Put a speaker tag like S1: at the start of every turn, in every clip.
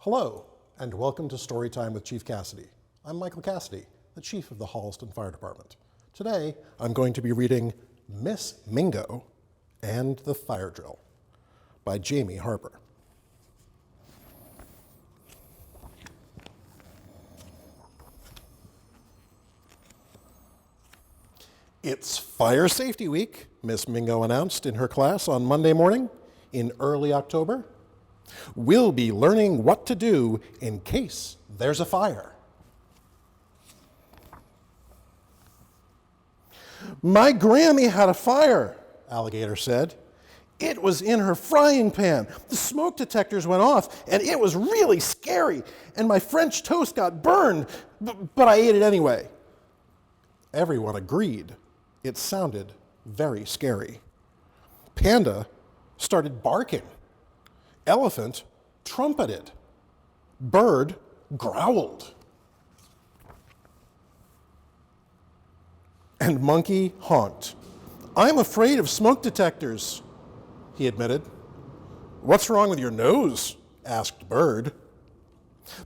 S1: Hello, and welcome to Storytime with Chief Cassidy. I'm Michael Cassidy, the Chief of the Holliston Fire Department. Today, I'm going to be reading Miss Mingo and the Fire Drill by Jamie Harper. It's Fire Safety Week, Miss Mingo announced in her class on Monday morning in early October. We'll be learning what to do in case there's a fire. My Grammy had a fire, Alligator said. It was in her frying pan. The smoke detectors went off, and it was really scary, and my French toast got burned, but I ate it anyway. Everyone agreed. It sounded very scary. Panda started barking. Elephant trumpeted. Bird growled. And Monkey honked. I'm afraid of smoke detectors, he admitted. What's wrong with your nose? Asked Bird.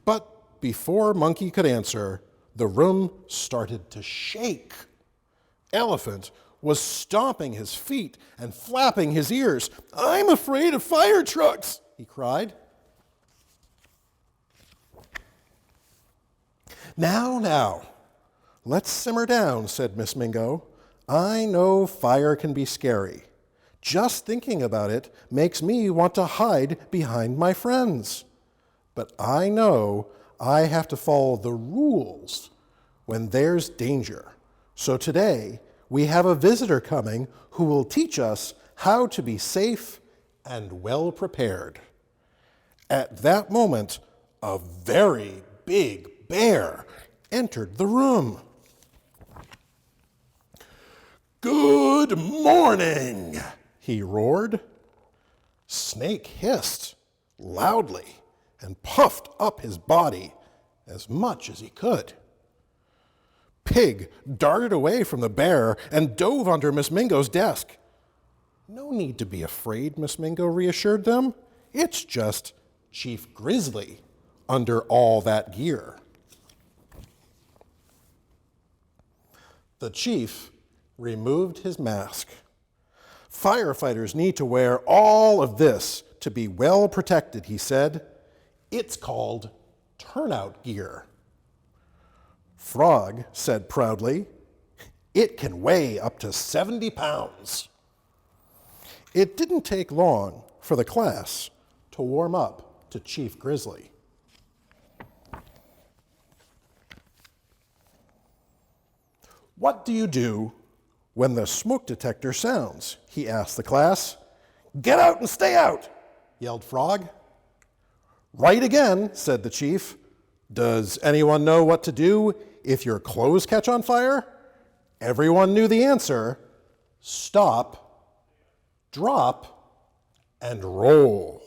S1: But before Monkey could answer, the room started to shake. Elephant was stomping his feet and flapping his ears. I'm afraid of fire trucks, he cried. Now, let's simmer down, said Miss Mingo. I know fire can be scary. Just thinking about it makes me want to hide behind my friends. But I know I have to follow the rules when there's danger. So today, we have a visitor coming who will teach us how to be safe and well prepared. At that moment, a very big bear entered the room. Good morning, he roared. Snake hissed loudly and puffed up his body as much as he could. Pig darted away from the bear and dove under Miss Mingo's desk. No need to be afraid, Miss Mingo reassured them. It's just Chief Grizzly under all that gear. The chief removed his mask. Firefighters need to wear all of this to be well protected, he said. It's called turnout gear. Frog said proudly, it can weigh up to 70 pounds. It didn't take long for the class to warm up to Chief Grizzly. What do you do when the smoke detector sounds? He asked the class. Get out and stay out, yelled Frog. Right again, said the chief. Does anyone know what to do if your clothes catch on fire? Everyone knew the answer. Stop, drop, and roll.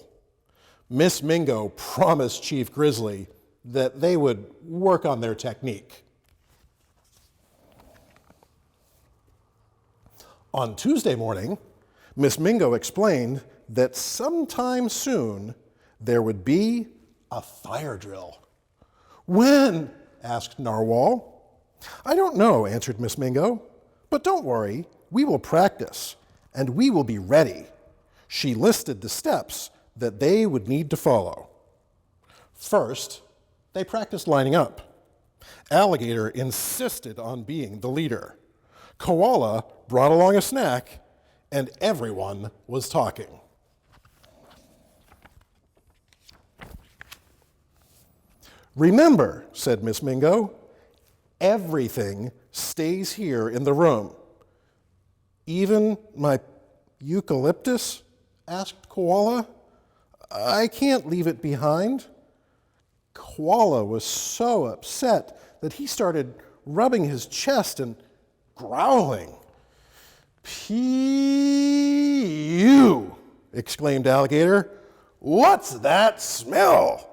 S1: Miss Mingo promised Chief Grizzly that they would work on their technique. On Tuesday morning, Miss Mingo explained that sometime soon there would be a fire drill. When? Asked Narwhal. I don't know, answered Miss Mingo. But don't worry, we will practice, and we will be ready. She listed the steps that they would need to follow. First, they practiced lining up. Alligator insisted on being the leader. Koala brought along a snack, and everyone was talking. Remember, said Miss Mingo, everything stays here in the room. Even my eucalyptus? Asked Koala. I can't leave it behind. Koala was so upset that he started rubbing his chest and growling. Phew, exclaimed Alligator. What's that smell?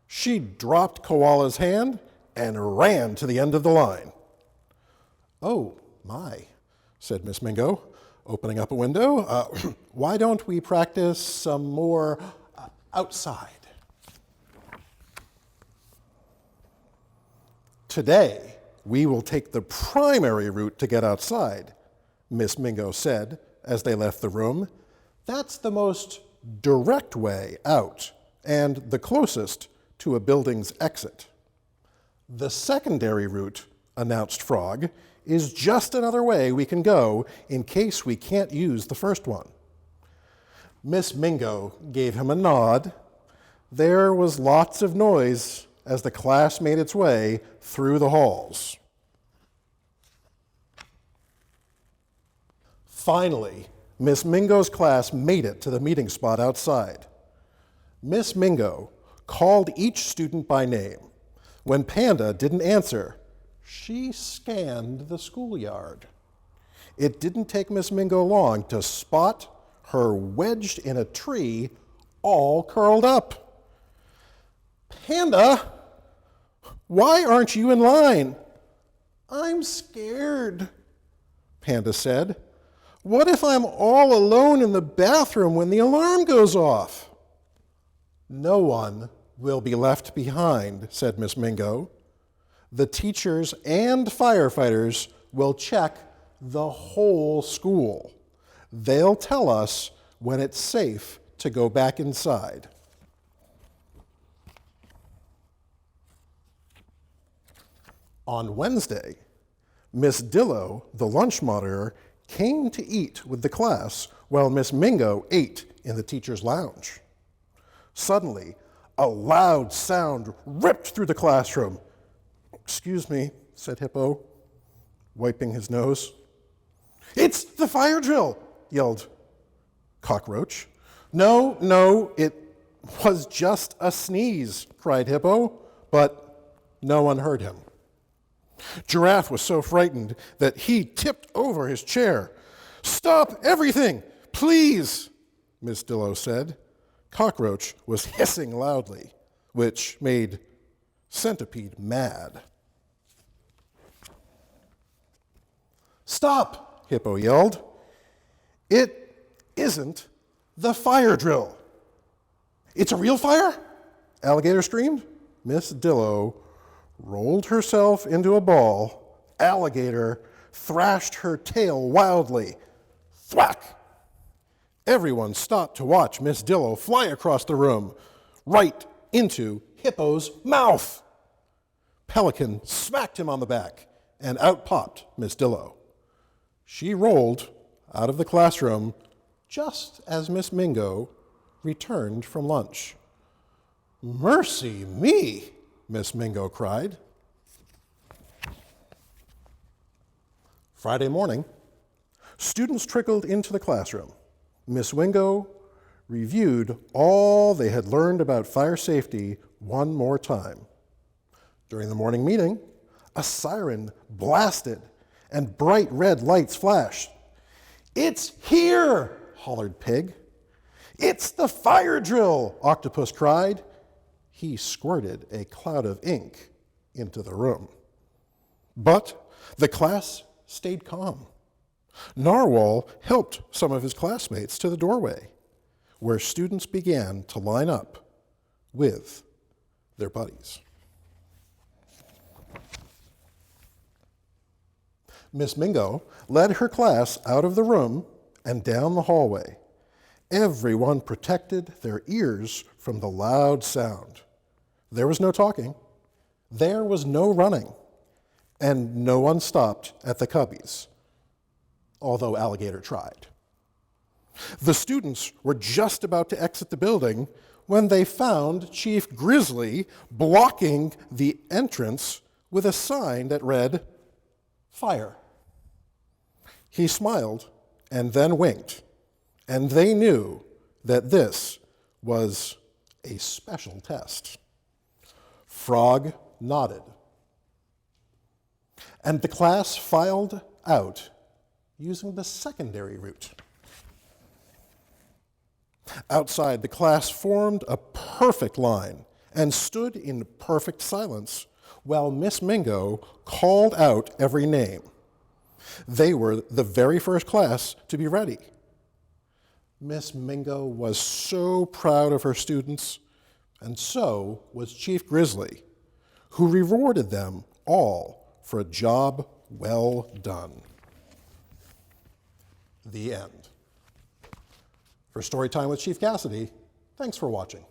S1: She dropped Koala's hand and ran to the end of the line. Oh, my, said Miss Mingo, opening up a window. Why don't we practice some more outside? Today, we will take the primary route to get outside, Miss Mingo said as they left the room. That's the most direct way out and the closest to a building's exit. The secondary route, announced Frog, is just another way we can go in case we can't use the first one. Miss Mingo gave him a nod. There was lots of noise as the class made its way through the halls. Finally, Miss Mingo's class made it to the meeting spot outside. Miss Mingo called each student by name. When Panda didn't answer, she scanned the schoolyard. It didn't take Miss Mingo long to spot her wedged in a tree, all curled up. "Panda, why aren't you in line?" "I'm scared," Panda said. "What if I'm all alone in the bathroom when the alarm goes off?" "No one will be left behind," said Miss Mingo. "The teachers and firefighters will check the whole school. They'll tell us when it's safe to go back inside." On Wednesday, Miss Dillo, the lunch monitor, came to eat with the class while Miss Mingo ate in the teacher's lounge. Suddenly, a loud sound ripped through the classroom. "Excuse me," said Hippo, wiping his nose. "It's the fire drill," yelled Cockroach. No, it was just a sneeze," cried Hippo, but no one heard him. Giraffe was so frightened that he tipped over his chair. "Stop everything, please," Miss Dillo said. Cockroach was hissing loudly, which made Centipede mad. "Stop," Hippo yelled. "It isn't the fire drill." "It's a real fire?" Alligator screamed. Miss Dillo rolled herself into a ball. Alligator thrashed her tail wildly. Thwack! Everyone stopped to watch Miss Dillo fly across the room, right into Hippo's mouth. Pelican smacked him on the back, and out popped Miss Dillo. She rolled out of the classroom just as Miss Mingo returned from lunch. "Mercy me!" Miss Mingo cried. Friday morning, students trickled into the classroom. Miss Mingo reviewed all they had learned about fire safety one more time. During the morning meeting, a siren blasted and bright red lights flashed. "It's here!" hollered Pig. "It's the fire drill!" Octopus cried. He squirted a cloud of ink into the room. But the class stayed calm. Narwhal helped some of his classmates to the doorway, where students began to line up with their buddies. Miss Mingo led her class out of the room and down the hallway. Everyone protected their ears from the loud sound. There was no talking, there was no running, and no one stopped at the cubbies, although Alligator tried. The students were just about to exit the building when they found Chief Grizzly blocking the entrance with a sign that read, "Fire." He smiled and then winked, and they knew that this was a special test. Frog nodded, and the class filed out using the secondary route. Outside, the class formed a perfect line and stood in perfect silence while Miss Mingo called out every name. They were the very first class to be ready. Miss Mingo was so proud of her students, and so was Chief Grizzly, who rewarded them all for a job well done. The end. For Storytime with Chief Cassidy, thanks for watching.